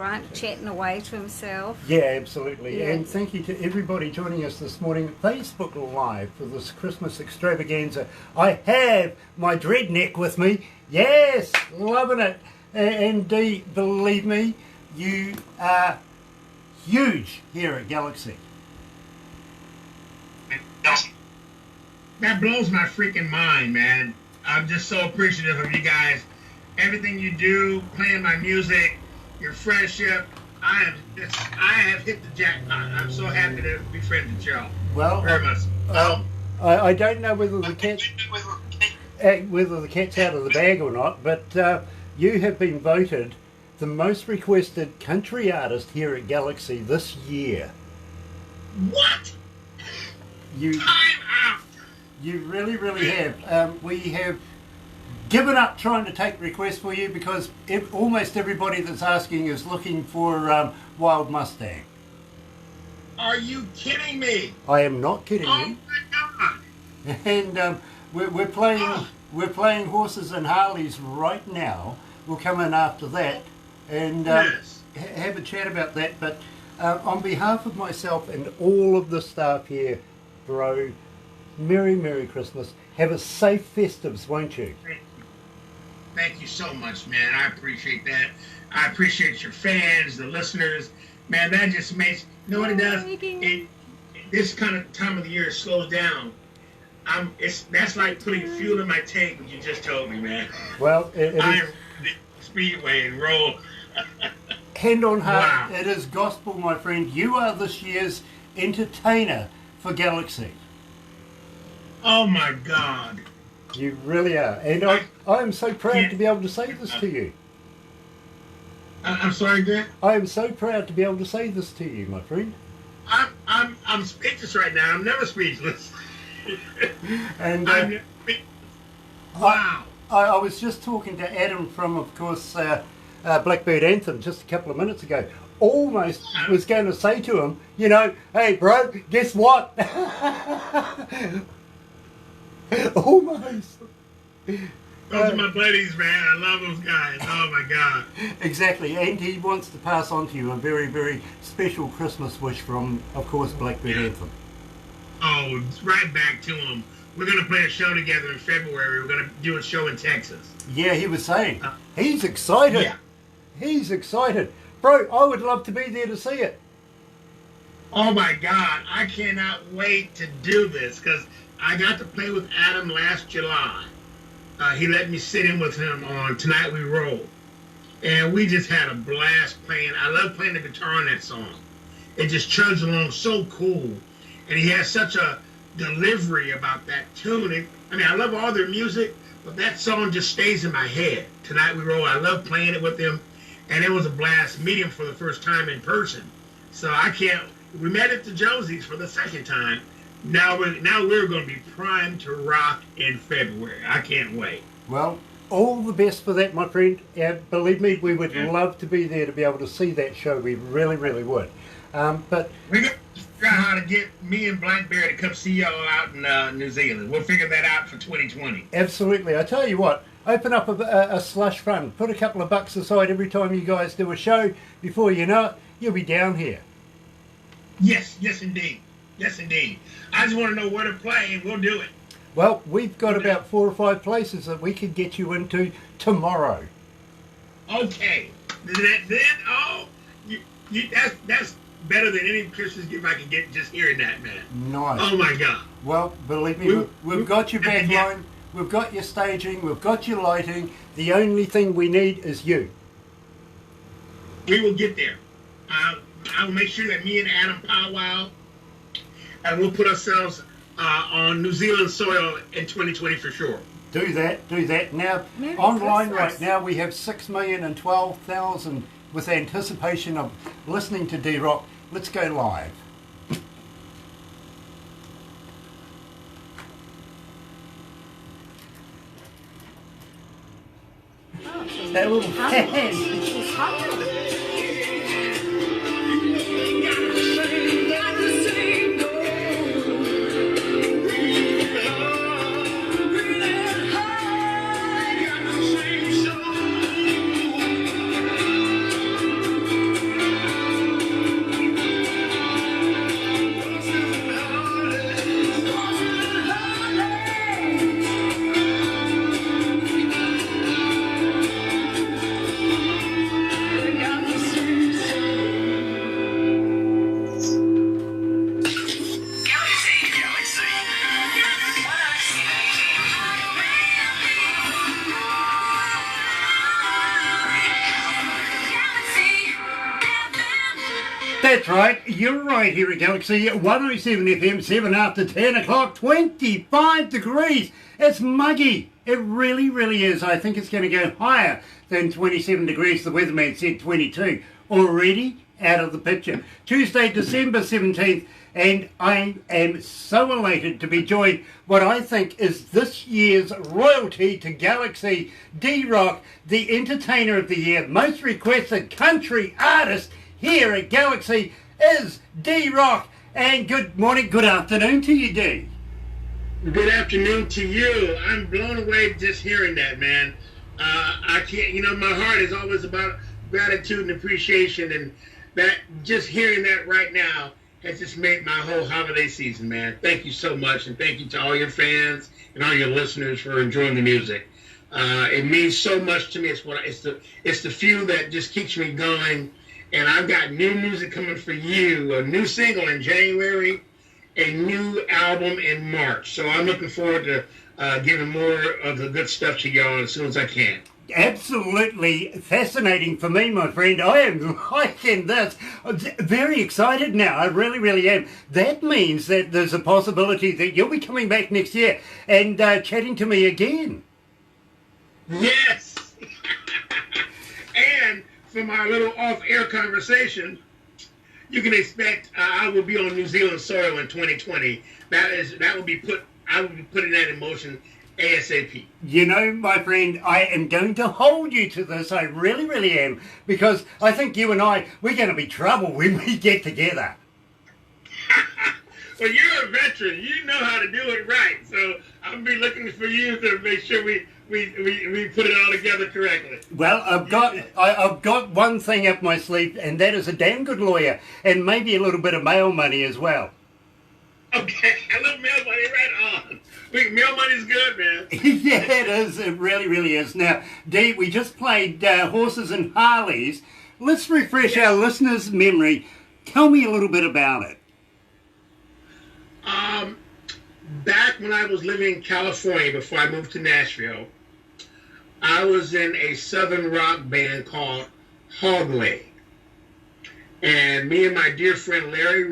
Grant chatting away to himself. Yeah, absolutely. Yeah. And thank you to everybody joining us this morning at Facebook Live for this Christmas extravaganza. I have my dreadneck with me. Yes, loving it. And Dee, believe me, you are huge here at Galaxy. That blows my freaking mind, man. I'm just so appreciative of you guys. Everything you do, playing my music, your friendship. I have hit the jackpot. I'm so happy to be friends with y'all. Well, very much. I don't know whether the cat's out of the bag or not, but you have been voted the most requested country artist here at Galaxy this year. What? Time out. You really, really have. We have given up trying to take requests for you because almost everybody that's asking is looking for Wild Mustang. Are you kidding me? I am not kidding you. Oh my God! And we're playing Horses and Harleys right now. We'll come in after that and yes. Have a chat about that. But on behalf of myself and all of the staff here, bro, Merry Christmas. Have a safe Festives, won't you? Thank you so much, man. I appreciate that. I appreciate your fans, the listeners. Man, that just makes, you know what it does? This kind of time of the year slows down. That's like putting fuel in my tank, what you just told me, man. Well, it is Speedway and roll. Hand on heart, Wow. It is gospel, my friend. You are this year's entertainer for Galaxy. Oh my God. You really are. And I am so proud to be able to say this to you. I'm sorry, Grant? I am so proud to be able to say this to you, my friend. I'm speechless right now. I'm never speechless. And wow. I was just talking to Adam from, of course, Blackbird Anthem just a couple of minutes ago. Almost was going to say to him, you know, hey, bro, guess what? Almost. Those are my buddies, man. I love those guys. Oh, my God. Exactly. And he wants to pass on to you a very, very special Christmas wish from, of course, Blackbird Anthem. Oh, right back to him. We're going to play a show together in February. We're going to do a show in Texas. Yeah, he was saying. He's excited. Yeah. He's excited. Bro, I would love to be there to see it. Oh, my God. I cannot wait to do this because I got to play with Adam last July. He let me sit in with him on Tonight We Roll. And we just had a blast playing. I love playing the guitar on that song. It just chugs along so cool. And he has such a delivery about that tune. I love all their music, but that song just stays in my head. Tonight We Roll. I love playing it with him. And it was a blast meeting him for the first time in person. So we met at the Josie's for the second time. Now we're going to be primed to rock in February. I can't wait. Well, all the best for that, my friend. Believe me, we would love to be there to be able to see that show. We really, really would. But we're going to figure out how to get me and Blackberry to come see y'all out in New Zealand. We'll figure that out for 2020. Absolutely. I tell you what, open up a slush fund. Put a couple of bucks aside every time you guys do a show. Before you know it, you'll be down here. Yes, indeed. Yes, indeed. I just want to know where to play, and we'll do it. Well, we've got about 4 or 5 places that we could get you into tomorrow. Okay. That's better than any Christmas gift I can get just hearing that, man. Nice. Oh, my God. Well, believe me, we've got your backline, we've got your staging, we've got your lighting. The only thing we need is you. We will get there. I'll make sure that me and Adam powwow, and we'll put ourselves on New Zealand soil in 2020 for sure. Do that. Now, Merry online Christmas. right now we have 6,012,000 with anticipation of listening to Dee Rock. Let's go live. That little hand. She's hungry. That's right, you're right here at Galaxy 107 FM, 7 after 10 o'clock, 25 degrees. It's muggy. It really, really is. I think it's going to go higher than 27 degrees. The weatherman said 22. Already out of the picture. Tuesday, December 17th, and I am so elated to be joined what I think is this year's royalty to Galaxy, Dee Rock, the entertainer of the year, most requested country artist here at Galaxy is Dee Rock. And good morning, good afternoon to you, Dee. Good afternoon to you. I'm blown away just hearing that, man. I can't, my heart is always about gratitude and appreciation, and that just hearing that right now has just made my whole holiday season, man. Thank you so much, and thank you to all your fans and all your listeners for enjoying the music. It means so much to me. It's the fuel that just keeps me going. And I've got new music coming for you, a new single in January, a new album in March. So I'm looking forward to giving more of the good stuff to y'all as soon as I can. Absolutely fascinating for me, my friend. I am liking this. I'm very excited now. I really, really am. That means that there's a possibility that you'll be coming back next year and chatting to me again. Yes! And from our little off-air conversation, you can expect I will be on New Zealand soil in 2020. I will be putting that in motion ASAP. You know, my friend, I am going to hold you to this. I really, really am, because I think you and we're going to be trouble when we get together. Well, you're a veteran. You know how to do it right. So I'll be looking for you to make sure we put it all together correctly. Well, I've got one thing up my sleeve, and that is a damn good lawyer, and maybe a little bit of mail money as well. Okay, a little mail money, right on. Mail money's good, man. Yeah, it is. It really, really is. Now, Dee, we just played Horses and Harleys. Let's refresh our listeners' memory. Tell me a little bit about it. Back when I was living in California before I moved to Nashville, I was in a southern rock band called Hogleg. And me and my dear friend Larry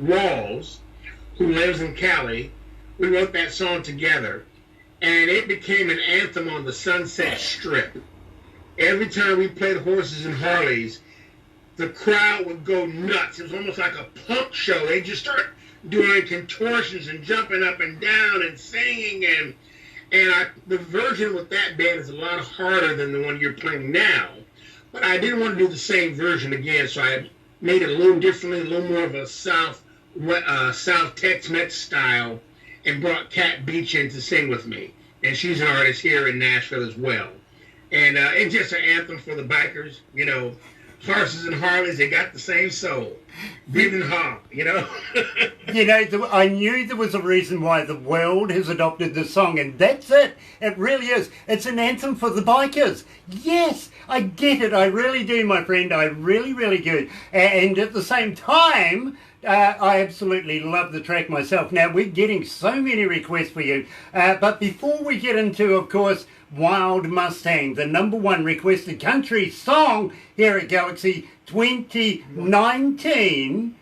Walls, who lives in Cali, we wrote that song together. And it became an anthem on the Sunset Strip. Every time we played Horses and Harleys, the crowd would go nuts. It was almost like a punk show. They just start doing contortions and jumping up and down and singing. And the version with that band is a lot harder than the one you're playing now. But I didn't want to do the same version again, so I made it a little differently, a little more of a South Tex-Mex style, and brought Kat Beach in to sing with me. And she's an artist here in Nashville as well. And it's just an anthem for the bikers, Horses and Harleys, they got the same soul. Breathe and honk, I knew there was a reason why the world has adopted this song, and that's it. It really is. It's an anthem for the bikers. Yes, I get it. I really do, my friend. I really, really do. And at the same time, I absolutely love the track myself. Now, we're getting so many requests for you. But before we get into, of course, Wild Mustang, the #1 requested country song here at Galaxy 2019,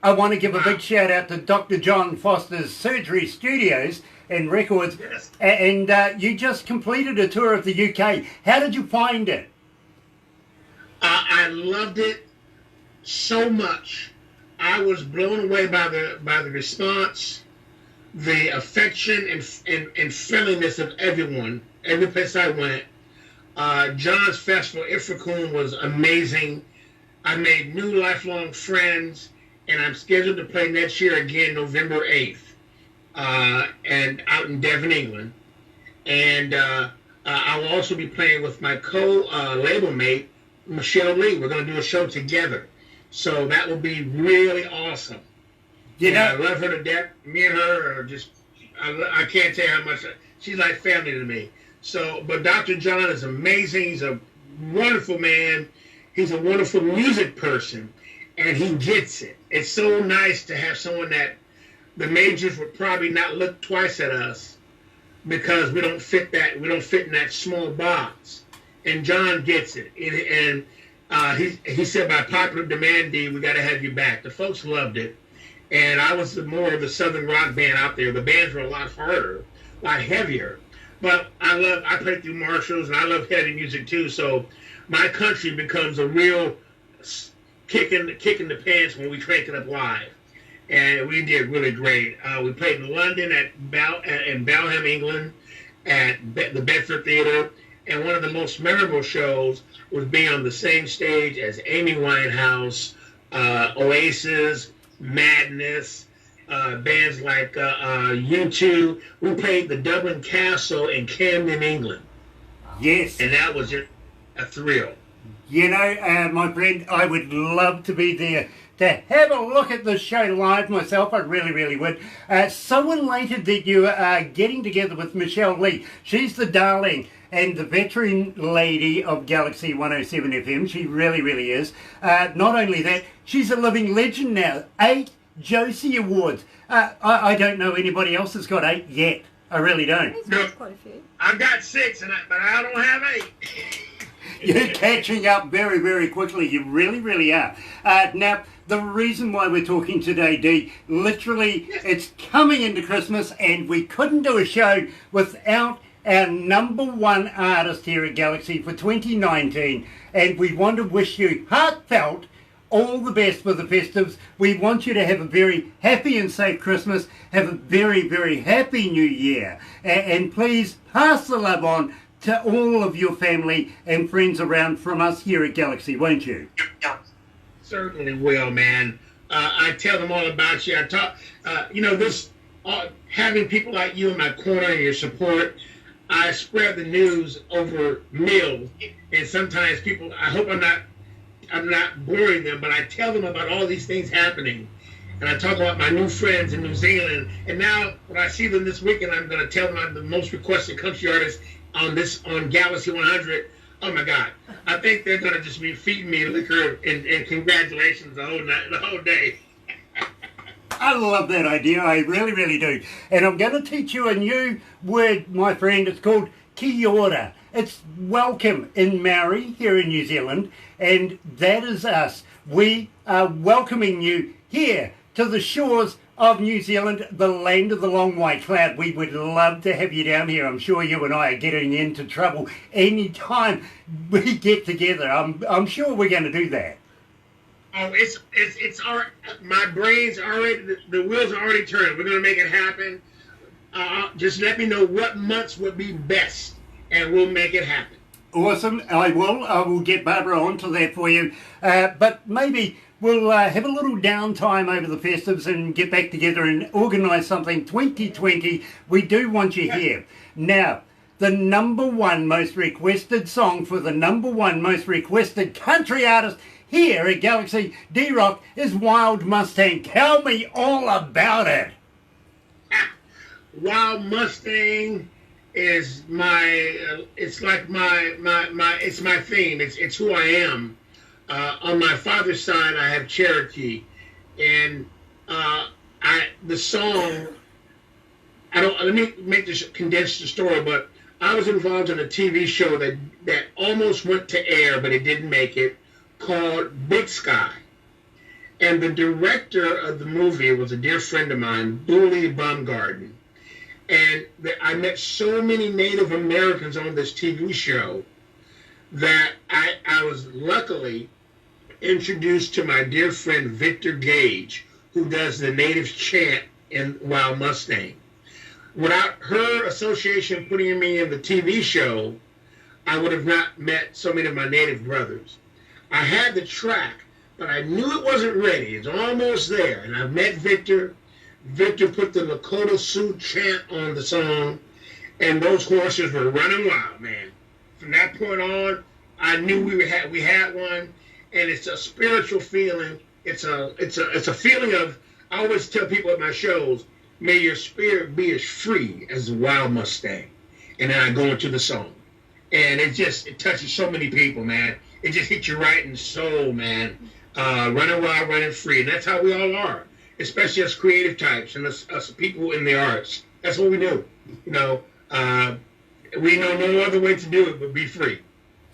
I want to give a big shout out to Dr. John Foster's Surgery Studios and Records. Yes. And you just completed a tour of the UK. How did you find it? I loved it so much. I was blown away by the response, the affection and friendliness of everyone. Every place I went. John's festival, Ifrikun, was amazing. I made new lifelong friends, and I'm scheduled to play next year again, November 8th, and out in Devon, England. And I will also be playing with my label mate, Michelle Lee. We're going to do a show together. So that will be really awesome. I love her to death. Me and her are just, I can't tell you how much, she's like family to me. So, but Dr. John is amazing. He's a wonderful man. He's a wonderful music person, and he gets it. It's so nice to have someone that the majors would probably not look twice at us because we don't fit in that small box. And John gets it. And he said, by popular demand, Dee, we got to have you back. The folks loved it. And I was more of the Southern rock band out there. The bands were a lot harder, a lot heavier. But I played through Marshalls, and I love heavy music too. So my country becomes a real kick in the pants when we crank it up live. And we did really great. We played in London in Balham, England, at the Bedford Theatre. And one of the most memorable shows was being on the same stage as Amy Winehouse, Oasis, Madness, bands like U2. We played the Dublin Castle in Camden, England. Yes. And that was just a thrill. You know, my friend, I would love to be there to have a look at the show live myself. I really, really would. So elated that you are getting together with Michelle Lee. She's the darling and the veteran lady of Galaxy 107 FM. She really, really is. Not only that, she's a living legend now. 8 Josie Awards. I don't know anybody else that's got 8 yet. I really don't. He's got quite a few. I've got 6, but I don't have 8. You're catching up very, very quickly. You really, really are. Now, the reason why we're talking today, Dee, literally, it's coming into Christmas, and we couldn't do a show without our #1 artist here at Galaxy for 2019, and we want to wish you heartfelt all the best for the festives. We want you to have a very happy and safe Christmas, have a very, very happy New Year, and please pass the love on to all of your family and friends around from us here at Galaxy, won't you? Certainly will, man. I tell them all about you. I talk, having people like you in my corner and your support, I spread the news over meals, and sometimes people, I hope I'm not boring them, but I tell them about all these things happening. And I talk about my new friends in New Zealand. And now when I see them this weekend, I'm going to tell them I'm the most requested country artist on Galaxy 100. Oh my God. I think they're going to just be feeding me liquor and congratulations the whole day. I love that idea. I really, really do. And I'm going to teach you a new word, my friend. It's called kia ora. It's welcome in Maori here in New Zealand. And that is us. We are welcoming you here to the shores of New Zealand, the land of the long white cloud. We would love to have you down here. I'm sure you and I are getting into trouble any time we get together. I'm sure we're going to do that. Oh, it's our, my brain's already, the wheels are already turning. We're going to make it happen. Just let me know what months would be best, and we'll make it happen. Awesome. I will get Barbara onto that for you. But maybe we'll have a little downtime over the festives and get back together and organise something 2020. We do want you here. Now, the #1 most requested song for the #1 most requested country artist here at Galaxy, Dee Rock, is Wild Mustang. Tell me all about it. Wild Mustang is it's like it's my theme. It's who I am. On my father's side, I have Cherokee, and the song. Let me condense the story, but I was involved in a TV show that almost went to air, but it didn't make it, called Big Sky. And the director of the movie was a dear friend of mine, Booley Baumgarten. And I met so many Native Americans on this TV show that I was luckily introduced to my dear friend Victor Gage, who does the Native chant in Wild Mustang. Without her association putting me in the TV show, I would have not met so many of my Native brothers. I had the track, but I knew it wasn't ready. It's almost there. And I met Victor. Victor put the Lakota Sioux chant on the song, and those horses were running wild, man. From that point on, I knew we had one, and it's a spiritual feeling. It's a feeling of, I always tell people at my shows, may your spirit be as free as a wild Mustang. And then I go into the song. And it touches so many people, man. It just hits you right in the soul, man. Running wild, running free. And that's how we all are, especially us creative types and us people in the arts. That's what we do. We know no other way to do it but be free.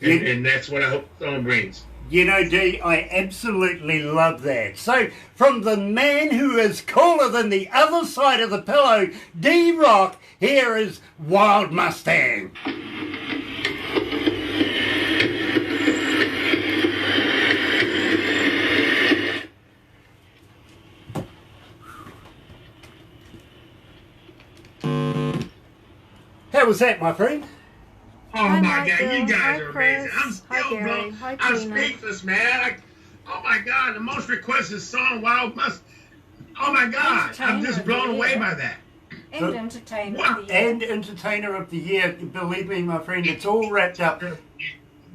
And that's what I hope the song brings. You know, Dee, I absolutely love that. So, from the man who is cooler than the other side of the pillow, Dee Rock, here is Wild Mustang. How was that, my friend? Oh Hi, my God, Michael. you guys Hi, are Chris. amazing. I'm Hi, still Gary. blown. Hi, I'm Tina. speechless, man. Oh my God, the most requested song, Wild Must. Oh my God, I'm just blown away by that. And entertainer What? of the year. And Entertainer of the Year, believe me, my friend, it's all wrapped up.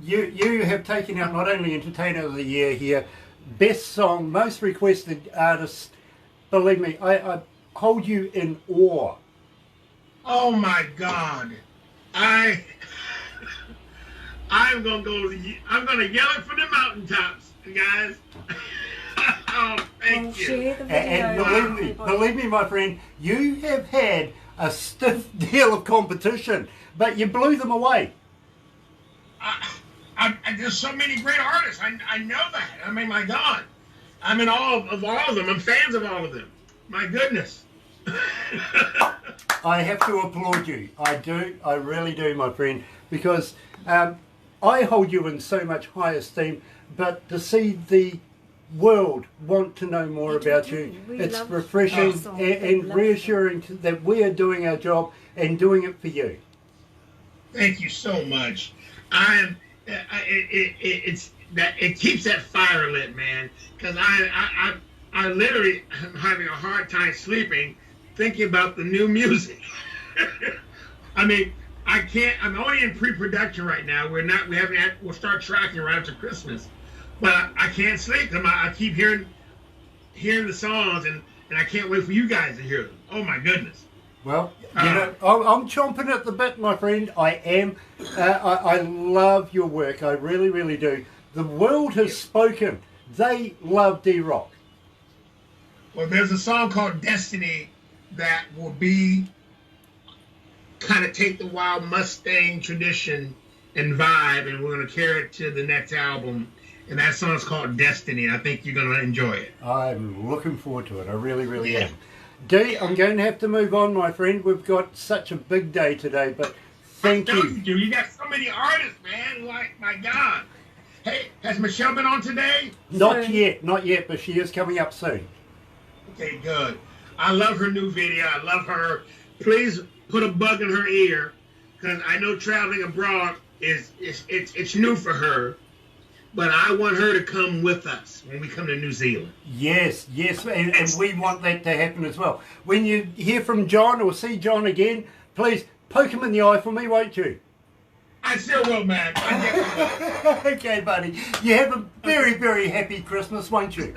You have taken out not only Entertainer of the Year here, Best Song, Most Requested Artist. Believe me, I hold you in awe. Oh my God, I'm gonna go. I'm gonna yell it from the mountaintops, guys. Oh, Well, thank you. share the video. And with believe me, my friend, you have had a stiff deal of competition, but you blew them away. There's so many great artists. I know that. I mean, my God, I'm in awe of all of them. I'm fans of all of them. My goodness. I have to applaud you. I do. I really do, my friend, because I hold you in so much high esteem, but to see the world want to know more about you, We it's love refreshing that song. and Love reassuring that we are doing our job and doing it for you. Thank you so much. It keeps that fire lit, man. Because I literally am having a hard time sleeping thinking about the new music. I mean, I can't. I'm only in pre-production right now. We'll start tracking right after Christmas, but I can't sleep. I keep hearing the songs, and I can't wait for you guys to hear them. Oh my goodness. Well, you know, I'm chomping at the bit, my friend. I am. I love your work. I really, really do. The world has spoken. They love Dee Rock. Well, there's a song called Destiny that will be kind of take the Wild Mustang tradition and vibe, and we're going to carry it to the next album. And that song's called Destiny. I think you're going to enjoy it. I'm looking forward to it. I really, really am. Dee, I'm going to have to move on, my friend. We've got such a big day today, but thank I know you. you do. You got so many artists, man. Like, my God. Hey, has Michelle been on today? Not Soon. yet, but she is coming up soon. Okay, good. I love her new video. I love her. Please put a bug in her ear, because I know traveling abroad it's new for her. But I want her to come with us when we come to New Zealand. Yes, and we want that to happen as well. When you hear from John or see John again, please poke him in the eye for me, won't you? I still will, man. I definitely will. Okay, buddy. You have a very, very happy Christmas, won't you?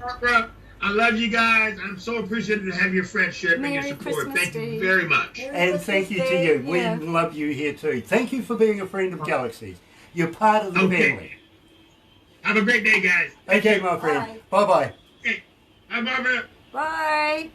Barbara, I love you guys. I'm so appreciative to have your friendship and your Merry support. Christmas, Thank you Dee. very much. And thank you to you. We Yeah. love you here too. Thank you for being a friend of Galaxies. You're part of the family. Have a great day, guys. Okay, my friend. Bye-bye. Okay. Bye, Barbara. Bye.